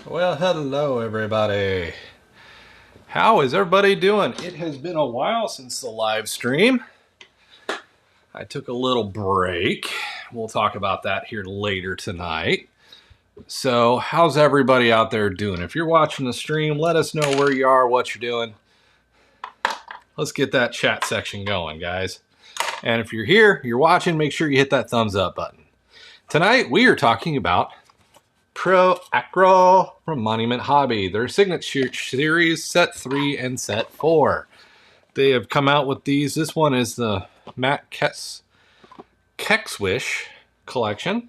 Well, hello everybody. How is everybody doing? It has been a while since the live stream. I took a little break. We'll talk about that here later tonight. So, how's everybody out there doing? If you're watching the stream, let us know where you are, what you're doing. Let's get that chat section going, guys. And if you're here, you're watching, make sure you hit that thumbs up button. Tonight, we are talking about Pro Acro from Monument Hobby, their signature series, set 3 and set 4. They have come out with these. This one is the Matt Cexwish collection.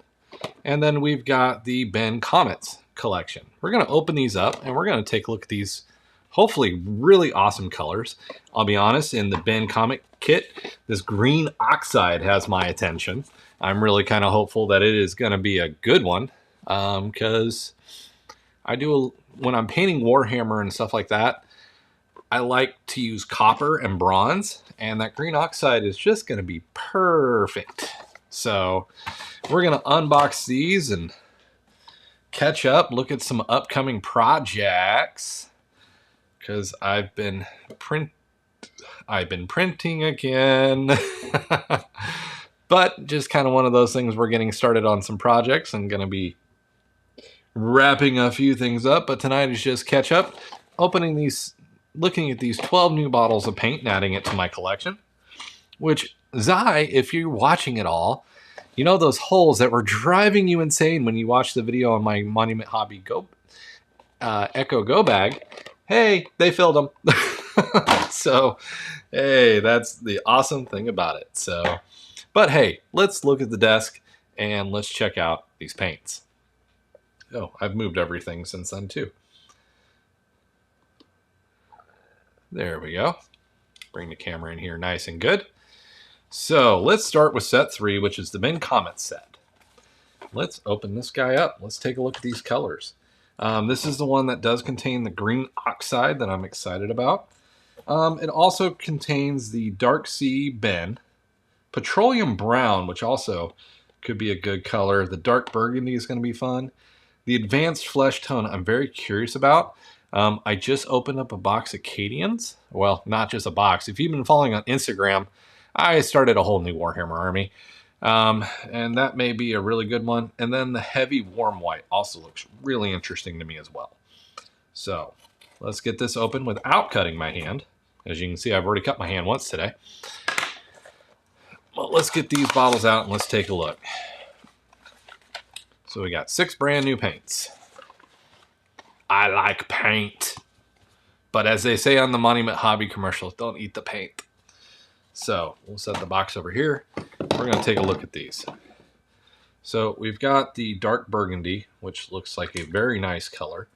And then we've got the Ben Komets collection. We're going to open these up and we're going to take a look at these, hopefully really awesome colors. I'll be honest, in the Ben Komet kit, this green oxide has my attention. I'm really kind of hopeful that it is going to be a good one. Because when I'm painting Warhammer and stuff like that, I like to use copper and bronze, and that green oxide is just going to be perfect. So we're going to unbox these and catch up, look at some upcoming projects, because I've been printing again. But just kind of one of those things, we're getting started on some projects and going to be wrapping a few things up, but tonight is just catch up, opening these, looking at these 12 new bottles of paint and adding it to my collection, which, Zai, if you're watching it all, you know those holes that were driving you insane when you watched the video on my Monument Hobby Echo Go bag. Hey, they filled them. So, hey, that's the awesome thing about it. So, but hey, let's look at the desk and let's check out these paints. Oh, I've moved everything since then too. There we go. Bring the camera in here nice and good. So let's start with set 3, which is the Ben Komets set. Let's open this guy up. Let's take a look at these colors. This is the one that does contain the green oxide that I'm excited about. It also contains the Dark Sea Ben, Petroleum Brown, which also could be a good color. The Dark Burgundy is going to be fun. The Advanced Flesh Tone I'm very curious about. I just opened up a box of Cadians. Well, not just a box. If you've been following on Instagram, I started a whole new Warhammer army. And that may be a really good one. And then the Heavy Warm White also looks really interesting to me as well. So let's get this open without cutting my hand. As you can see, I've already cut my hand once today. Well, let's get these bottles out and let's take a look. So we got 6 brand new paints. I like paint. But as they say on the Monument Hobby commercials, don't eat the paint. So we'll set the box over here. We're going to take a look at these. So we've got the Dark Burgundy, which looks like a very nice color.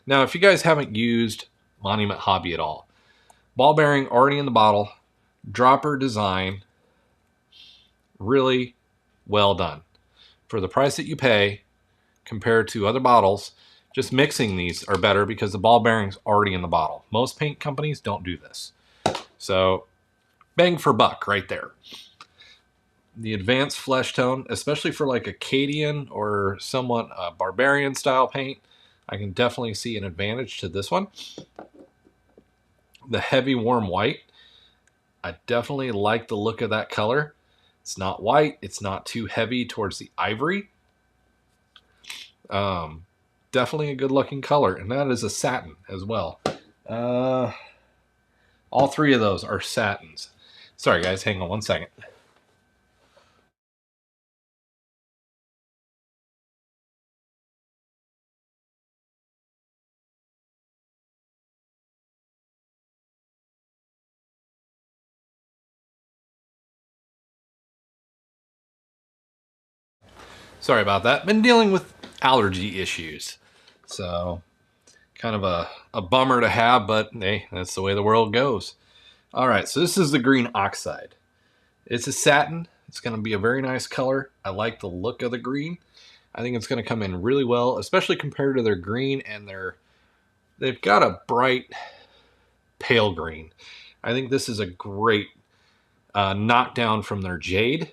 Now, if you guys haven't used Monument Hobby at all, ball bearing already in the bottle, dropper design, really well done. For the price that you pay compared to other bottles, just mixing these are better because the ball bearing's already in the bottle. Most paint companies don't do this. So bang for buck right there. The Advanced Flesh Tone, especially for like a Cadian or somewhat barbarian style paint, I can definitely see an advantage to this one. The Heavy Warm White, I definitely like the look of that color. It's not white. It's not too heavy towards the ivory. Definitely a good looking color. And that is a satin as well. All 3 of those are satins. Sorry guys, hang on one second. Sorry about that. Been dealing with allergy issues. So kind of a bummer to have, but hey, that's the way the world goes. All right, so this is the green oxide. It's a satin. It's going to be a very nice color. I like the look of the green. I think it's going to come in really well, especially compared to their green and they've got a bright pale green. I think this is a great knockdown from their jade.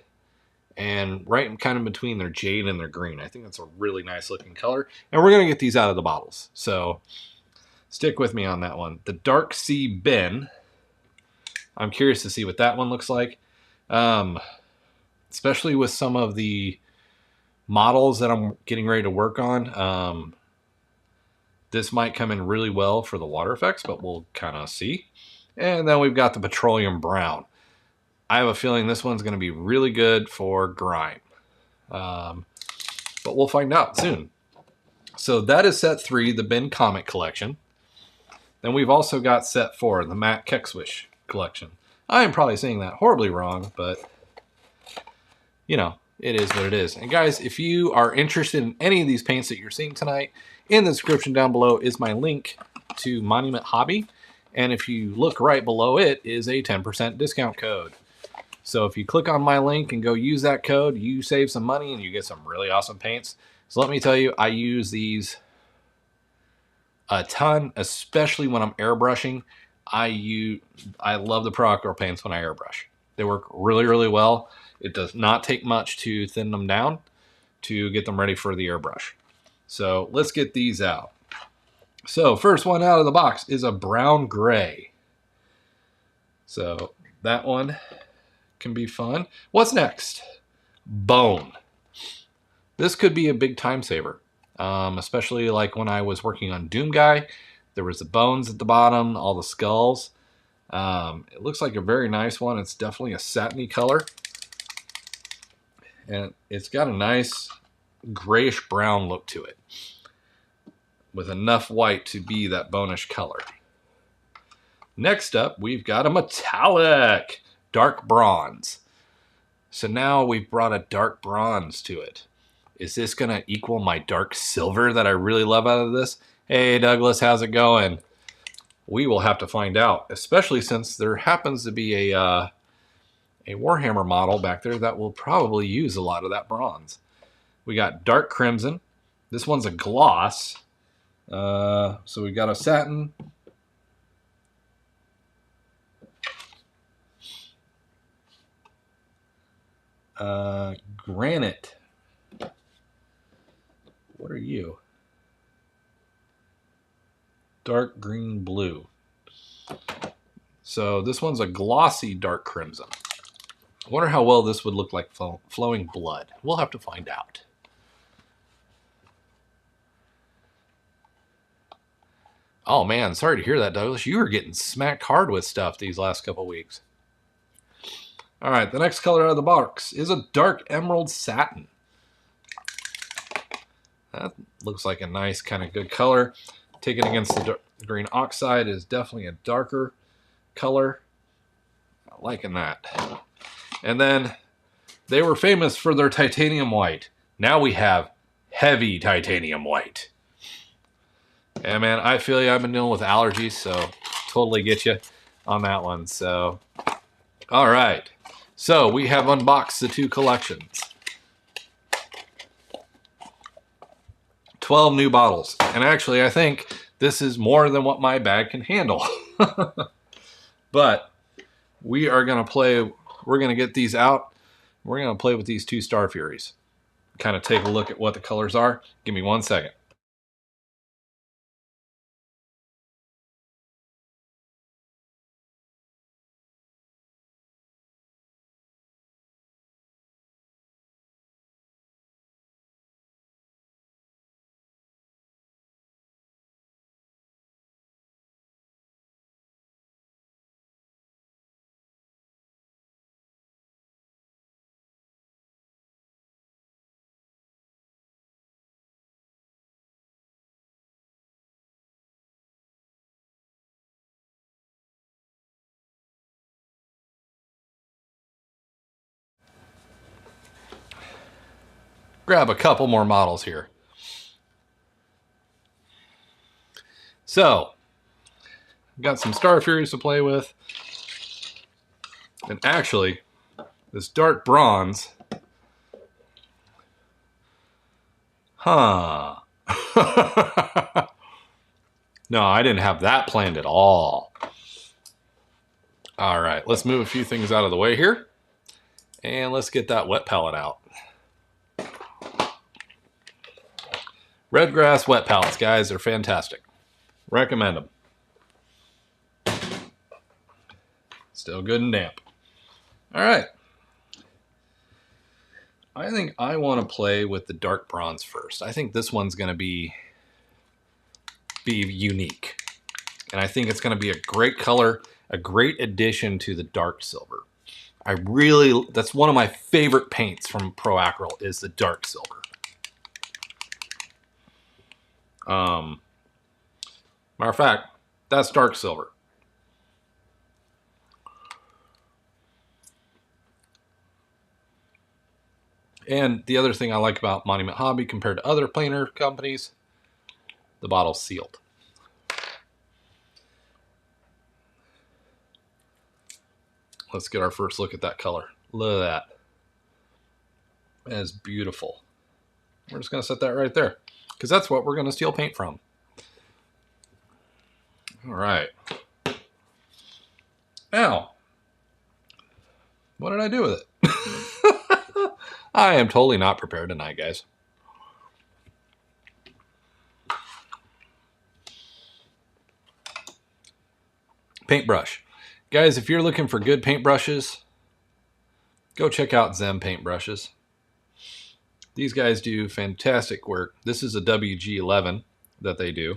and right kind of between their jade and their green. I think that's a really nice looking color. And we're going to get these out of the bottles. So stick with me on that one. The Dark Sea Ben. I'm curious to see what that one looks like. Especially with some of the models that I'm getting ready to work on. This might come in really well for the water effects, but we'll kind of see. And then we've got the Petroleum Brown. I have a feeling this one's going to be really good for grime. But we'll find out soon. So that is set 3, the Ben Komet collection. Then we've also got set 4, the Matte Cexwish collection. I am probably saying that horribly wrong, but you know, it is what it is. And guys, if you are interested in any of these paints that you're seeing tonight, in the description down below is my link to Monument Hobby. And if you look right below it is a 10% discount code. So if you click on my link and go use that code, you save some money and you get some really awesome paints. So let me tell you, I use these a ton, especially when I'm airbrushing. I love the Pro Acryl paints when I airbrush. They work really, really well. It does not take much to thin them down to get them ready for the airbrush. So let's get these out. So first one out of the box is a brown gray. So that one can be fun. What's next? Bone. This could be a big time saver, especially like when I was working on Doom Guy. There was the bones at the bottom, all the skulls. It looks like a very nice one. It's definitely a satiny color. And it's got a nice grayish brown look to it, with enough white to be that bonish color. Next up, we've got a metallic dark bronze. So now we've brought a dark bronze to it. Is this going to equal my dark silver that I really love out of this? Hey, Douglas, how's it going? We will have to find out, especially since there happens to be a Warhammer model back there that will probably use a lot of that bronze. We got dark crimson. This one's a gloss. So we got a satin. Granite. What are you? Dark green blue. So this one's a glossy dark crimson. I wonder how well this would look like flowing blood. We'll have to find out. Oh man, sorry to hear that, Douglas. You were getting smacked hard with stuff these last couple weeks. All right, the next color out of the box is a dark emerald satin. That looks like a nice kind of good color. Taken against the green oxide is definitely a darker color. I'm liking that. And then they were famous for their titanium white. Now we have heavy titanium white. Yeah, man, I feel you. I've been dealing with allergies, so totally get you on that one. So, all right. So we have unboxed the 2 collections. 12 new bottles. And actually, I think this is more than what my bag can handle. But we are going to play. We're going to get these out. We're going to play with these 2 Star Furies. Kind of take a look at what the colors are. Give me 1 second. Grab a couple more models here. So, got some Star Furies to play with. And actually, this dark bronze. Huh. No, I didn't have that planned at all. All right, let's move a few things out of the way here. And let's get that wet palette out. Red grass wet palettes, guys, are fantastic. Recommend them. Still good and damp. All right. I think I want to play with the dark bronze first. I think this one's going to be unique. And I think it's going to be a great color, a great addition to the dark silver. That's one of my favorite paints from Pro Acryl is the dark silver. Matter of fact, that's dark silver. And the other thing I like about Monument Hobby compared to other planer companies, the bottle's sealed. Let's get our first look at that color. Look at that. That is beautiful. We're just going to set that right there because that's what we're going to steal paint from. All right. Now, what did I do with it? I am totally not prepared tonight, guys. Paintbrush. Guys, if you're looking for good paintbrushes, go check out Zem paintbrushes. These guys do fantastic work. This is a WG11 that they do.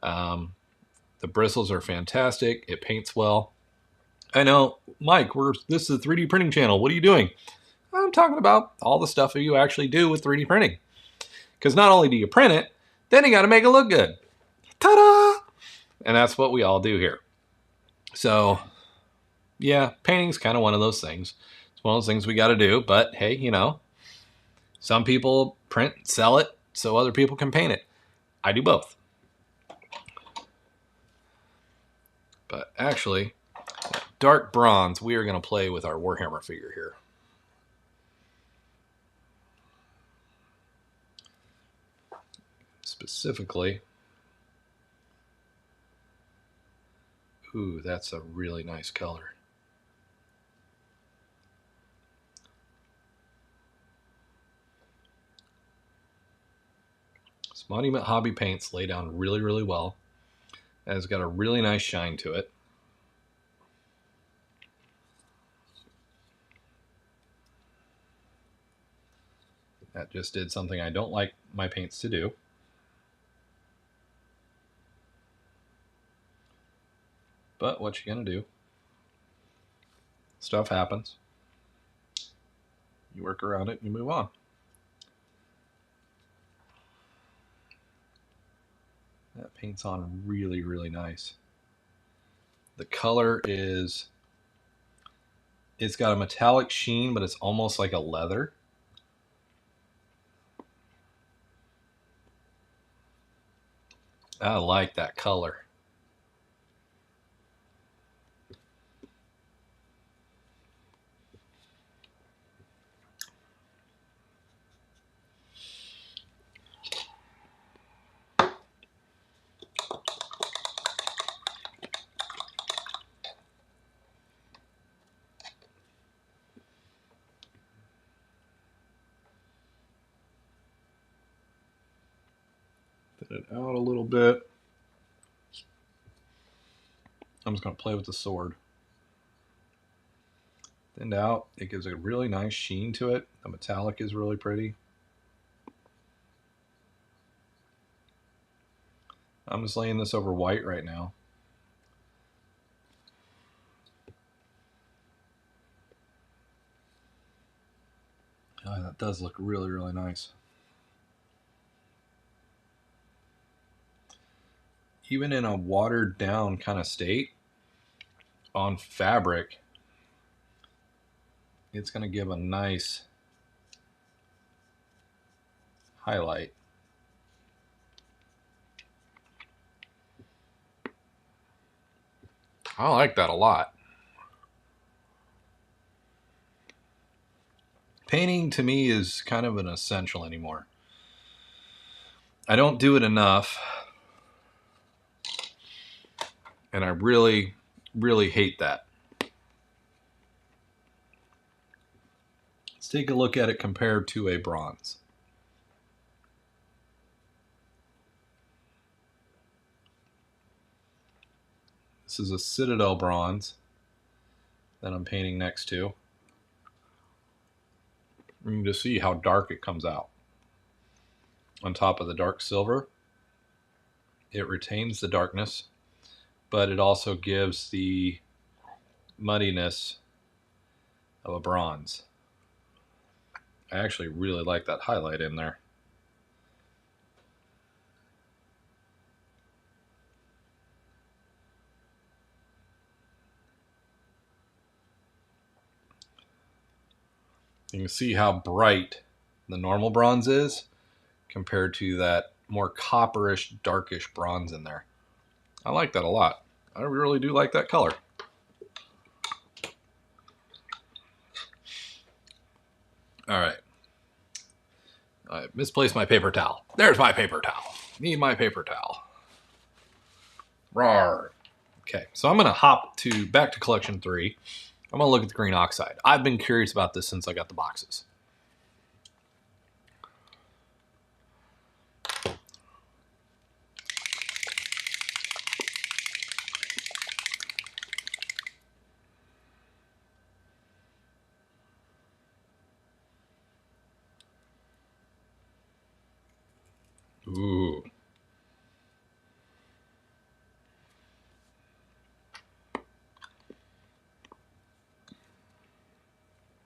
The bristles are fantastic. It paints well. I know, Mike, this is a 3D printing channel. What are you doing? I'm talking about all the stuff that you actually do with 3D printing. Because not only do you print it, then you got to make it look good. Ta-da! And that's what we all do here. So, yeah, painting's kind of one of those things. It's one of those things we got to do. But, hey, you know, some people print, sell it, so other people can paint it. I do both. But actually, dark bronze, we are going to play with our Warhammer figure here. Specifically, ooh, that's a really nice color. This Monument Hobby paints lay down really, really well. And it's got a really nice shine to it. That just did something I don't like my paints to do. But what you gonna do? Stuff happens. You work around it and you move on. That paint's on really, really nice. The color is, it's got a metallic sheen, but it's almost like a leather. I like that color. Thin it out a little bit. I'm just going to play with the sword. Thinned out, it gives a really nice sheen to it. The metallic is really pretty. I'm just laying this over white right now. Oh, that does look really, really nice. Even in a watered down kind of state on fabric, it's going to give a nice highlight. I like that a lot. Painting to me is kind of an essential anymore. I don't do it enough. And I really, really hate that. Let's take a look at it compared to a bronze. This is a Citadel bronze that I'm painting next to. You can just see how dark it comes out. On top of the dark silver, it retains the darkness, but it also gives the muddiness of a bronze. I actually really like that highlight in there. You can see how bright the normal bronze is compared to that more copperish, darkish bronze in there. I like that a lot. I really do like that color. All right. I misplaced my paper towel. There's my paper towel. Need my paper towel. Rawr. Okay, so I'm going to hop back to collection 3. I'm going to look at the green oxide. I've been curious about this since I got the boxes. Ooh.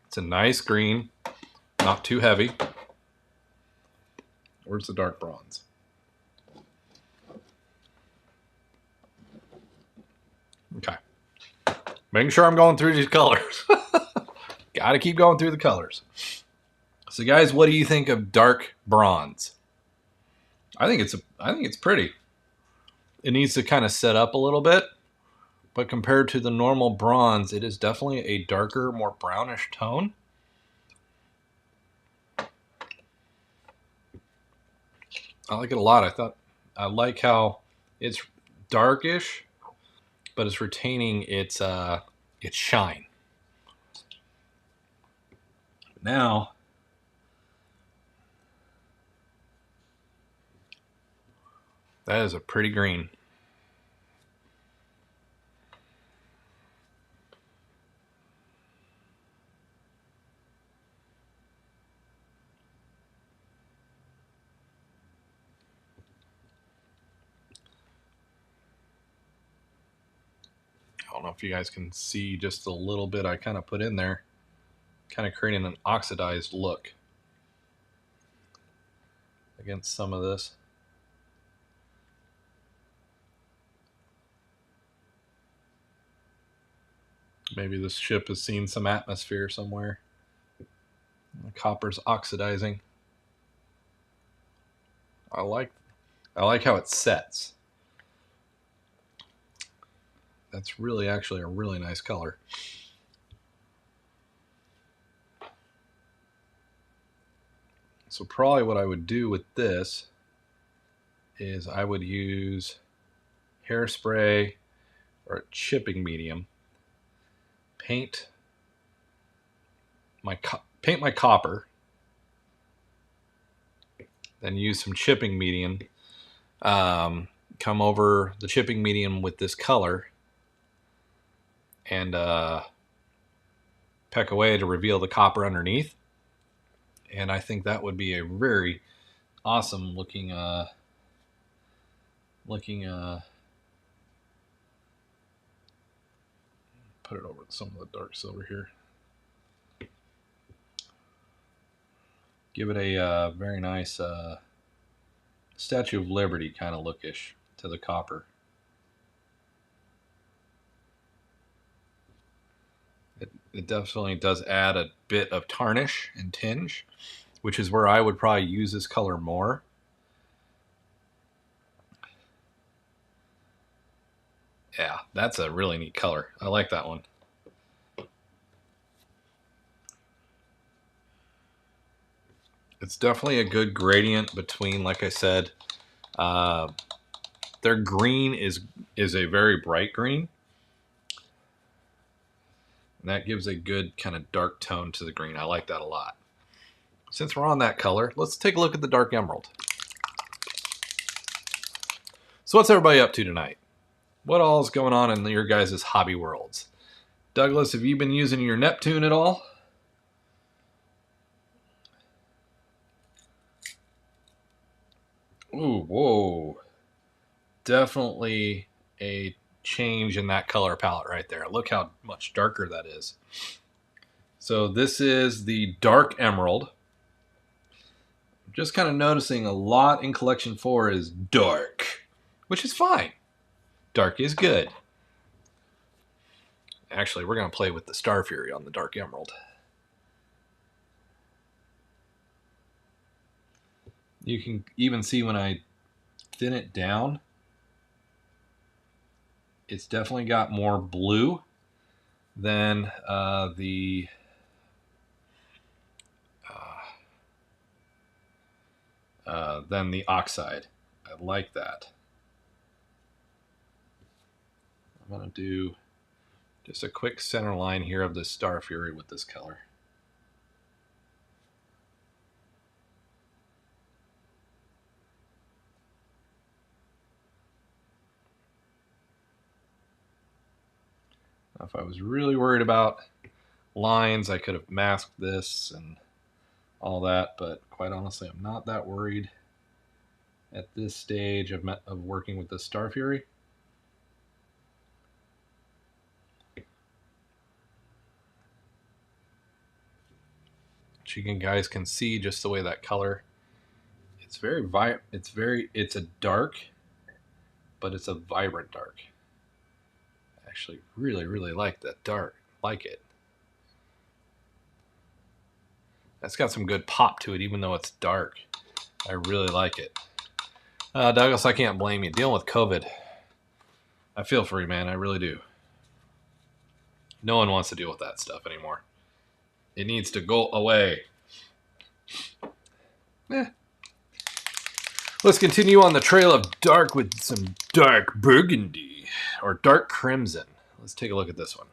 It's a nice green, not too heavy. Where's the dark bronze? Okay. Making sure I'm going through these colors. Got to keep going through the colors. So guys, what do you think of dark bronze? I think it's pretty. It needs to kind of set up a little bit, but compared to the normal bronze, it is definitely a darker, more brownish tone. I like it a lot. I like how it's darkish, but it's retaining its shine. Now, that is a pretty green. I don't know if you guys can see just a little bit I kind of put in there, kind of creating an oxidized look against some of this. Maybe this ship has seen some atmosphere somewhere. The copper's oxidizing. I like how it sets. That's really actually a really nice color. So probably what I would do with this is I would use hairspray or a chipping medium. Paint my copper, then use some chipping medium. Come over the chipping medium with this color and peck away to reveal the copper underneath. And I think that would be a very awesome looking put it over some of the dark silver here. Give it a very nice Statue of Liberty kind of lookish to the copper. It definitely does add a bit of tarnish and tinge, which is where I would probably use this color more. Yeah, that's a really neat color. I like that one. It's definitely a good gradient between, like I said, their green is a very bright green. And that gives a good kind of dark tone to the green. I like that a lot. Since we're on that color, let's take a look at the dark emerald. So what's everybody up to tonight? What all is going on in your guys' hobby worlds? Douglas, have you been using your Neptune at all? Ooh, whoa. Definitely a change in that color palette right there. Look how much darker that is. So this is the dark emerald. Just kind of noticing a lot in collection 4 is dark, which is fine. Dark is good. Actually, we're going to play with the Star Fury on the dark emerald. You can even see when I thin it down, it's definitely got more blue than the oxide. I like that. I'm going to do just a quick center line here of the Star Fury with this color. Now, if I was really worried about lines, I could have masked this and all that, but quite honestly, I'm not that worried at this stage of working with the Star Fury. You guys can see just the way that color, it's very it's a dark, but it's a vibrant dark. I actually really like that dark. Like it. That's got some good pop to it, even though it's dark. I really like it. Douglas, I can't blame you. Dealing with COVID, I feel for you, man. I really do. No one wants to deal with that stuff anymore. It needs to go away. Let's continue on the trail of dark with some dark burgundy or dark crimson. Let's take a look at this one.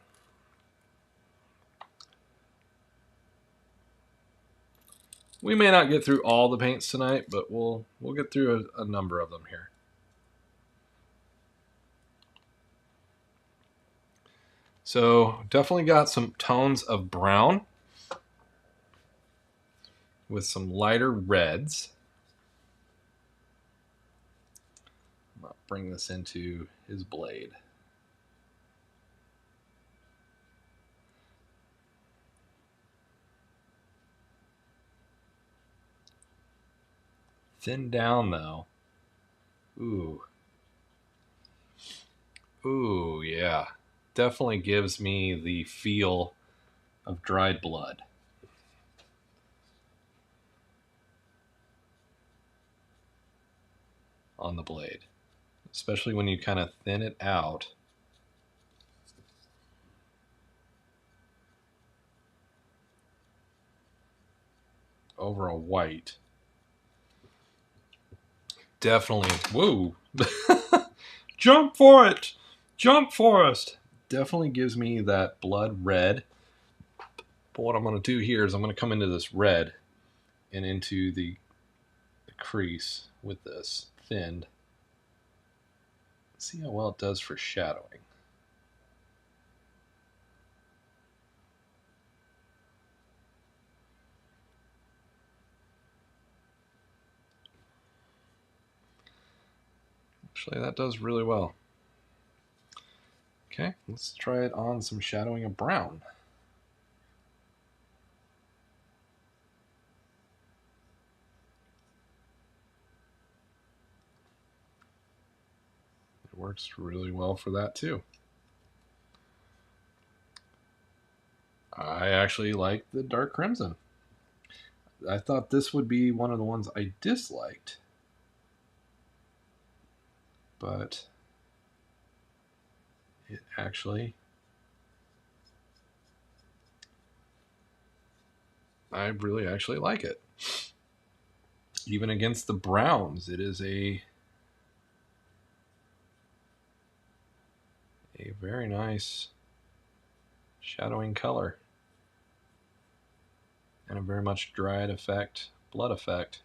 We may not get through all the paints tonight, but we'll get through a number of them here. So definitely got some tones of brown with some lighter reds. I'll bring this into his blade. Thin down though. Ooh. Ooh, yeah. Definitely gives me the feel of dried blood. On the blade. Especially when you kind of thin it out. Over a white. Definitely. Whoa. Jump for it. Jump Forest. Definitely gives me that blood red. But what I'm going to do here is I'm going to come into this red and into the crease with this thinned. See how well it does for shadowing. Actually, that does really well. Okay, let's try it on some shadowing of brown. It works really well for that too. I actually like the dark crimson. I thought this would be one of the ones I disliked. But it actually, I really actually like it. Even against the browns, it is a very nice shadowing color. And a very much dried effect, blood effect.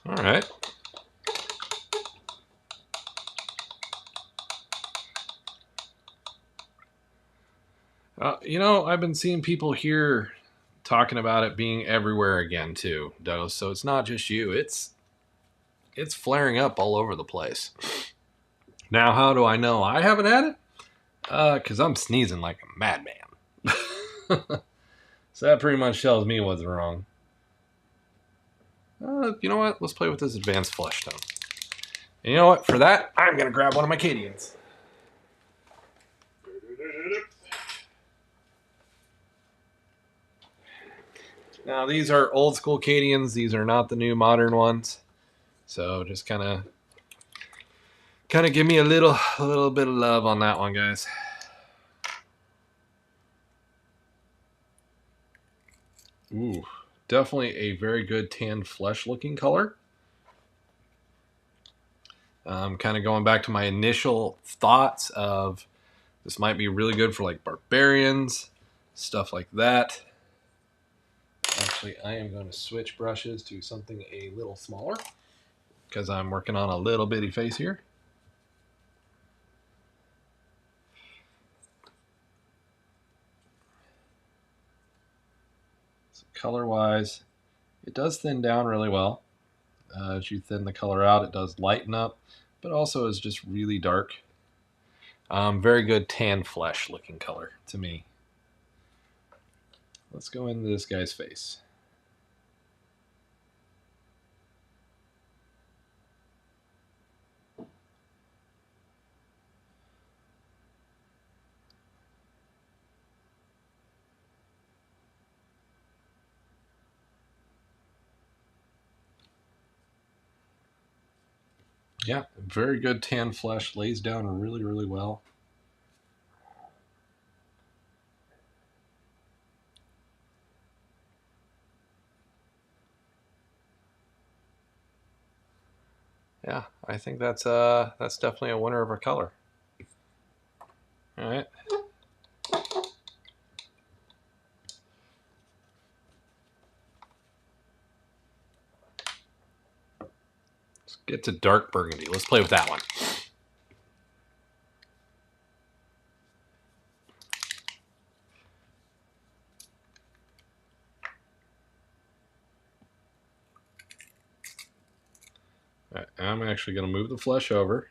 All right. You know, I've been seeing people here talking about it being everywhere again too, Doe. So it's not just you. It's flaring up all over the place. Now, how do I know I haven't had it? Because I'm sneezing like a madman. So that pretty much tells me what's wrong. You know what? Let's play with this advanced flush tone. And you know what? For that, I'm going to grab one of my Cadians. Now, these are old school Cadians. These are not the new modern ones. So just kind of give me a little bit of love on that one, guys. Ooh, definitely a very good tan flesh looking color. Kind of going back to my initial thoughts of this might be really good for like barbarians, stuff like that. Actually, I am going to switch brushes to something a little smaller because I'm working on a little bitty face here. So color-wise, it does thin down really well. As you thin the color out, it does lighten up, but also is just really dark. Very good tan flesh looking color to me. Let's go into this guy's face. Yeah, very good tan flesh, lays down really, really well. Yeah, I think that's definitely a winner of a color. All right. Let's get to dark burgundy. Let's play with that one. All right, I'm actually going to move the flesh over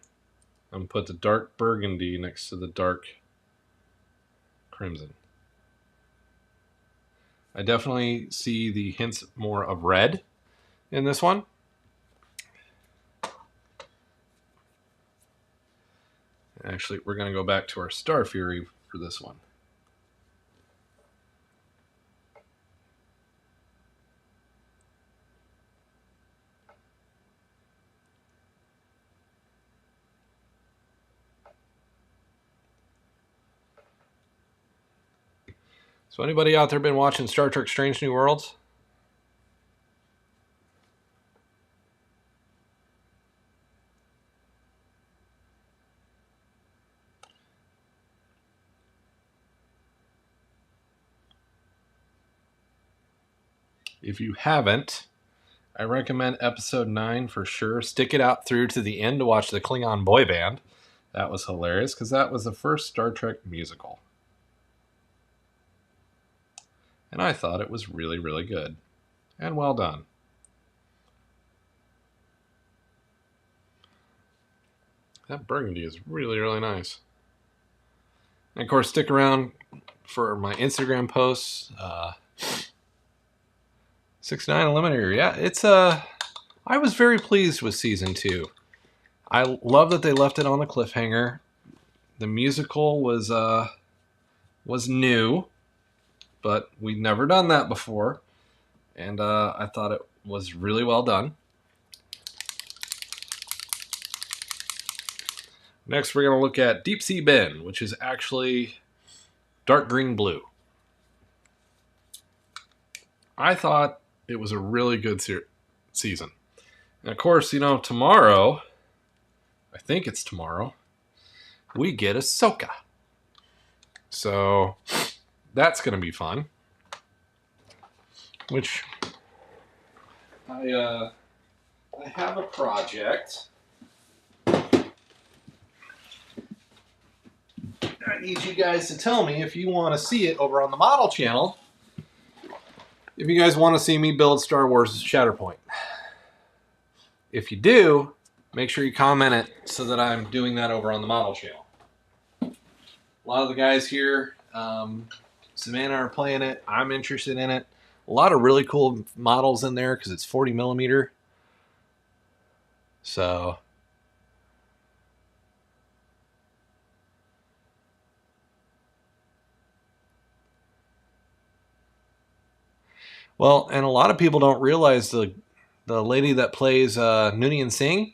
and put the dark burgundy next to the dark crimson. I definitely see the hints more of red in this one. Actually, we're going to go back to our Star Fury for this one. So anybody out there been watching Star Trek Strange New Worlds? If you haven't, I recommend episode 9 for sure. Stick it out through to the end to watch the Klingon boy band. That was hilarious because that was the first Star Trek musical. And I thought it was really, really good. And well done. That burgundy is really, really nice. And of course, stick around for my Instagram posts. 6ix9ine Eliminator. Yeah, it's I was very pleased with season 2. I love that they left it on the cliffhanger. The musical was new, but we'd never done that before, and I thought it was really well done. Next, we're going to look at Deep Sea Ben, which is actually dark green blue. I thought it was a really good season. And of course, tomorrow, I think it's tomorrow, we get Ahsoka. So that's going to be fun. Which I have a project. I need you guys to tell me if you want to see it over on the model channel. If you guys want to see me build Star Wars Shatterpoint. If you do, make sure you comment it so that I'm doing that over on the model channel. A lot of the guys here, Savannah, are playing it. I'm interested in it. A lot of really cool models in there because it's 40 millimeter. So well, and a lot of people don't realize the lady that plays Noonien Singh,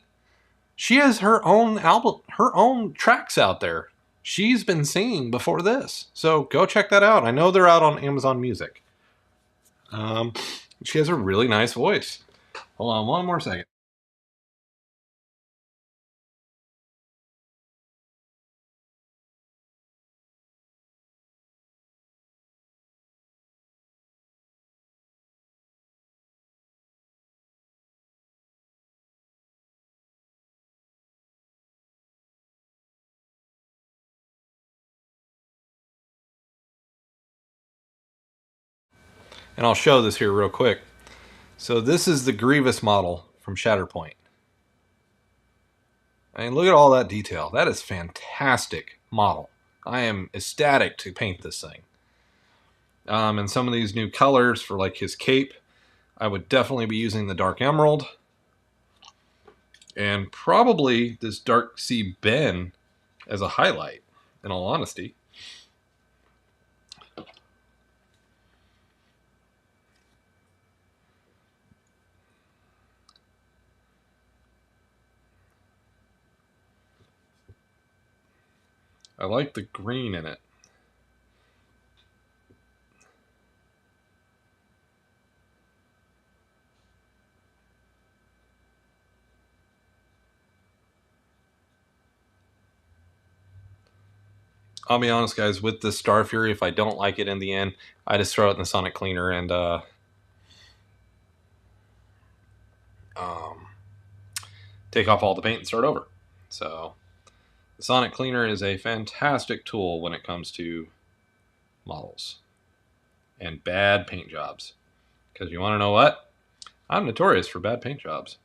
she has her own album, her own tracks out there. She's been singing before this, so go check that out. I know they're out on Amazon Music. She has a really nice voice. Hold on one more second. And I'll show this here real quick. So this is the Grievous model from Shatterpoint. I mean, look at all that detail. That is fantastic model. I am ecstatic to paint this thing. And some of these new colors for like his cape, I would definitely be using the Dark Emerald. And probably this Dark Sea Ben as a highlight, in all honesty. I like the green in it. I'll be honest, guys, with the Star Fury, if I don't like it in the end, I just throw it in the Sonic Cleaner and take off all the paint and start over. So the Sonic Cleaner is a fantastic tool when it comes to models and bad paint jobs. Because you want to know what? I'm notorious for bad paint jobs.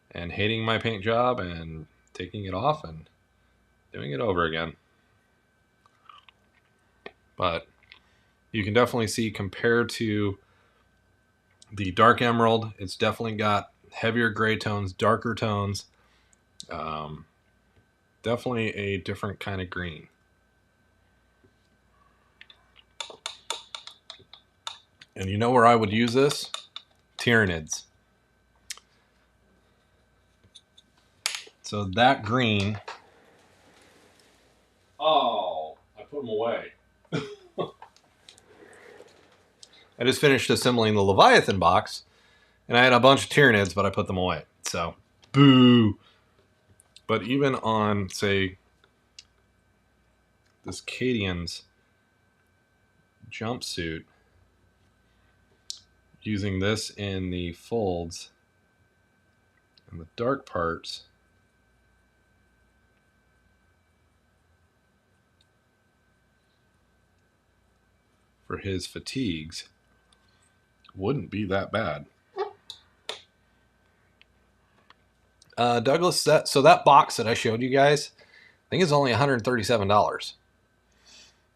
And hating my paint job and taking it off and doing it over again. But you can definitely see, compared to the Dark Emerald, it's definitely got heavier gray tones, darker tones. Definitely a different kind of green. And you know where I would use this? Tyranids. So that green... Oh, I put them away. I just finished assembling the Leviathan box, and I had a bunch of Tyranids, but I put them away. So, boo. But even on, say, this Cadian's jumpsuit, using this in the folds and the dark parts, for his fatigues, wouldn't be that bad. Douglas, that box that I showed you guys, I think it's only $137.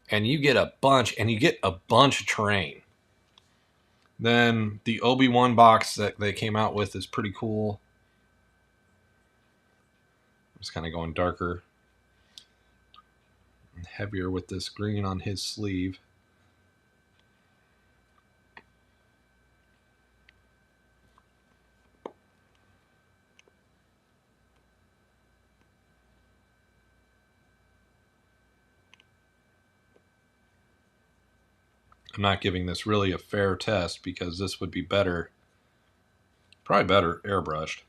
And you get a bunch, of terrain. Then the Obi-Wan box that they came out with is pretty cool. It's kind of going darker and heavier with this green on his sleeve. I'm not giving this really a fair test because this would be better, probably better airbrushed.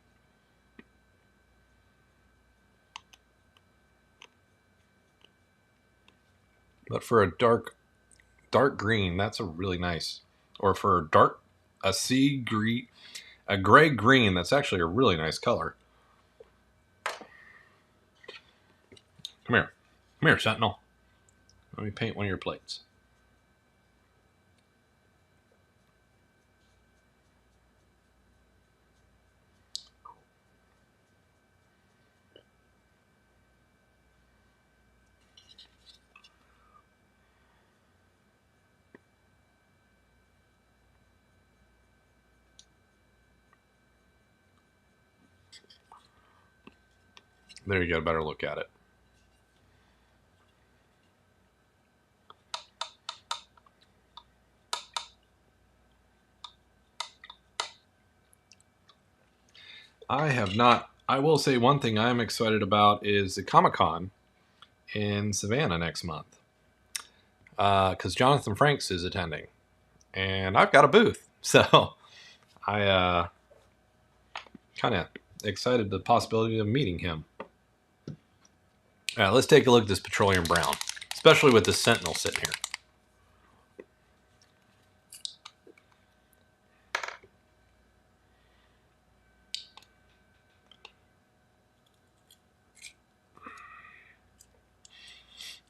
But for a dark green, that's a really nice, or for a sea green, a gray green, that's actually a really nice color. Come here, Sentinel. Let me paint one of your plates. There you get a better look at it. I will say one thing I'm excited about is the Comic-Con in Savannah next month. Because Jonathan Franks is attending. And I've got a booth. So I kind of excited the possibility of meeting him. All right, let's take a look at this petroleum brown, especially with the Sentinel sitting here.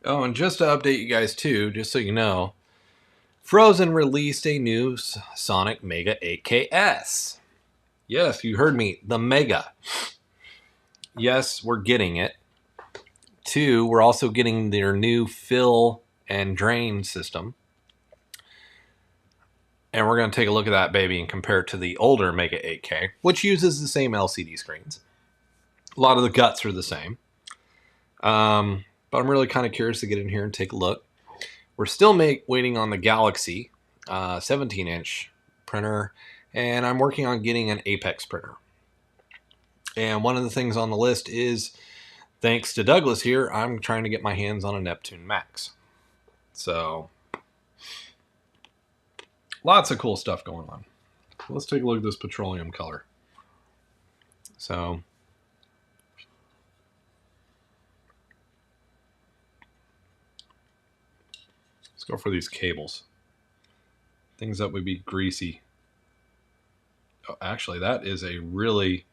Oh, and just to update you guys too, just so you know, Frozen released a new Sonic Mega 8KS. Yes, you heard me, the Mega. Yes, we're getting it. 2, we're also getting their new fill and drain system. And we're going to take a look at that baby and compare it to the older Mega 8K, which uses the same LCD screens. A lot of the guts are the same. But I'm really kind of curious to get in here and take a look. We're still waiting on the Galaxy 17-inch printer, and I'm working on getting an Apex printer. And one of the things on the list is, thanks to Douglas here, I'm trying to get my hands on a Neptune Max. So, lots of cool stuff going on. Let's take a look at this petroleum color. So, let's go for these cables. Things that would be greasy. Oh, actually, that is a really...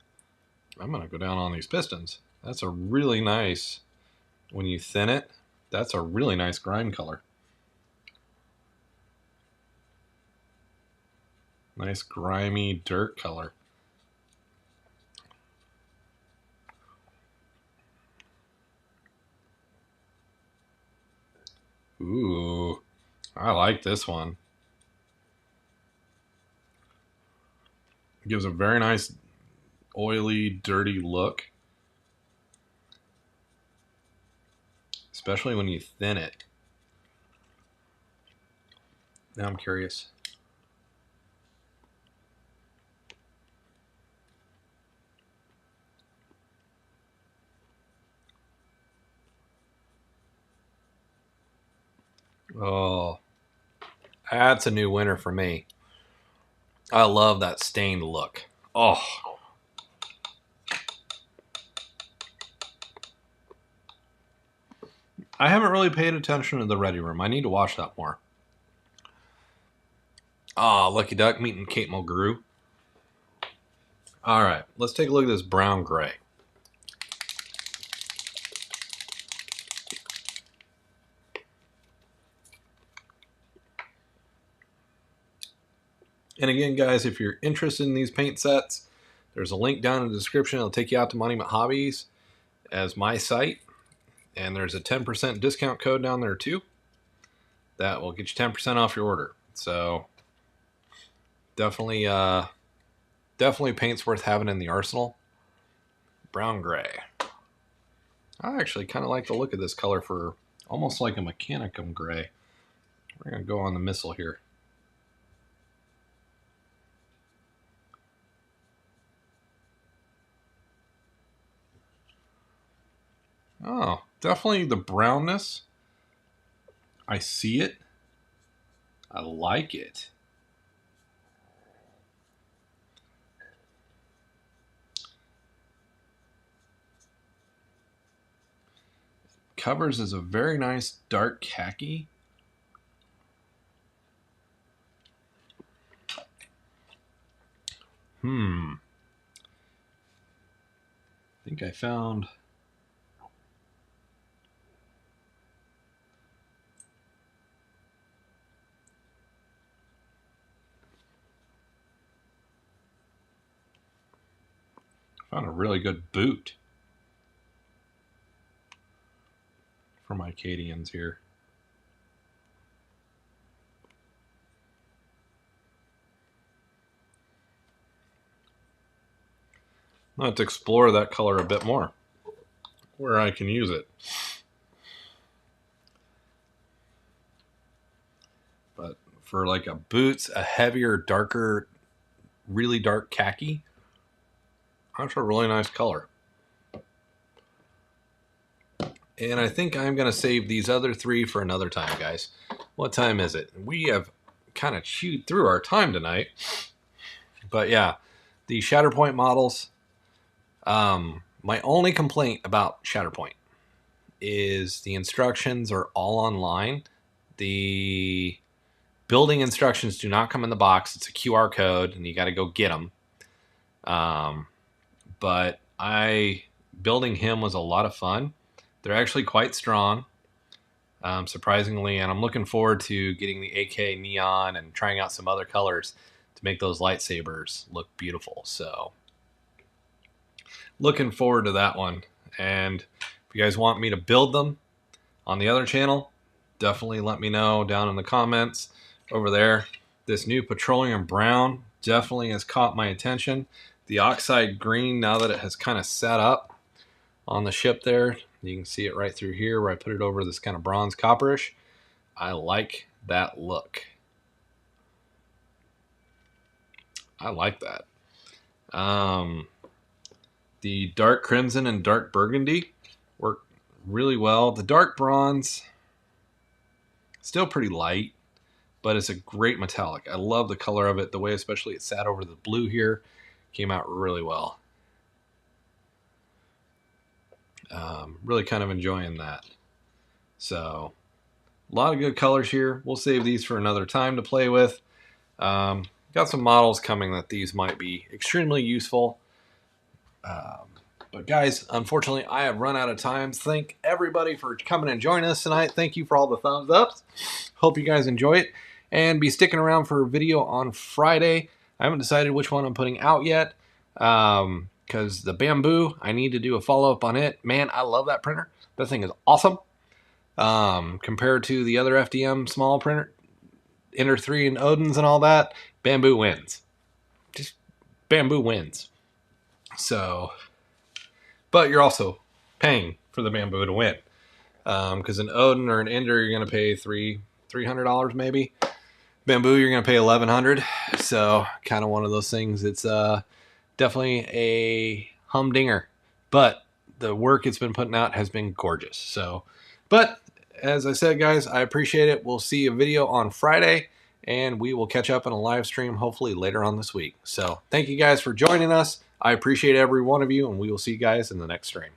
I'm going to go down on these pistons. That's a really nice... When you thin it, that's a really nice grime color. Nice grimy dirt color. Ooh, I like this one. It gives a very nice oily, dirty look. Especially when you thin it. Now I'm curious. Oh, that's a new winner for me. I love that stained look. Oh. I haven't really paid attention to the Ready Room. I need to watch that more. Ah, Lucky Duck meeting Kate Mulgrew. All right, let's take a look at this brown gray. And again, guys, if you're interested in these paint sets, there's a link down in the description. It'll take you out to Monument Hobbies as my site. And there's a 10% discount code down there too. That will get you 10% off your order. So definitely paint's worth having in the arsenal. Brown gray. I actually kind of like the look of this color for almost like a Mechanicum gray. We're going to go on the missile here. Oh, definitely the brownness. I see it. I like it. Covers is a very nice dark khaki. I think I found... found a really good boot for my Acadians here. Let's explore that color a bit more, where I can use it. But for like a boots, a heavier, darker, really dark khaki, that's a really nice color. And I think I'm going to save these other three for another time, guys. What time is it? We have kind of chewed through our time tonight. But yeah, the Shatterpoint models. My only complaint about Shatterpoint is the instructions are all online. The building instructions do not come in the box. It's a QR code, and you got to go get them. But building him was a lot of fun. They're actually quite strong, surprisingly, and I'm looking forward to getting the AK Neon and trying out some other colors to make those lightsabers look beautiful. So, looking forward to that one. And if you guys want me to build them on the other channel, definitely let me know down in the comments over there. This new petroleum brown definitely has caught my attention. The oxide green, now that it has kind of set up on the ship there, you can see it right through here where I put it over this kind of bronze copperish. I like that look. I like that. The dark crimson and dark burgundy work really well. The dark bronze, still pretty light, but it's a great metallic. I love the color of it. The way especially it sat over the blue here came out really well. Really kind of enjoying that. So, a lot of good colors here. We'll save these for another time to play with. Got some models coming that these might be extremely useful. But guys, unfortunately, I have run out of time. Thank everybody for coming and joining us tonight. Thank you for all the thumbs ups. Hope you guys enjoy it. And be sticking around for a video on Friday. I haven't decided which one I'm putting out yet. Because the bamboo, I need to do a follow-up on it. Man, I love that printer. That thing is awesome. Compared to the other FDM small printer, Ender 3 and Odin's and all that, bamboo wins. Just bamboo wins. So, but you're also paying for the bamboo to win. Because an Odin or an Ender, you're going to pay $300 maybe. Bamboo, you're going to pay $1,100. So, kind of one of those things. It's definitely a humdinger, but the work it's been putting out has been gorgeous. So, but as I said, guys, I appreciate it. We'll see a video on Friday, and we will catch up in a live stream hopefully later on this week. So thank you guys for joining us. I appreciate every one of you, and we will see you guys in the next stream.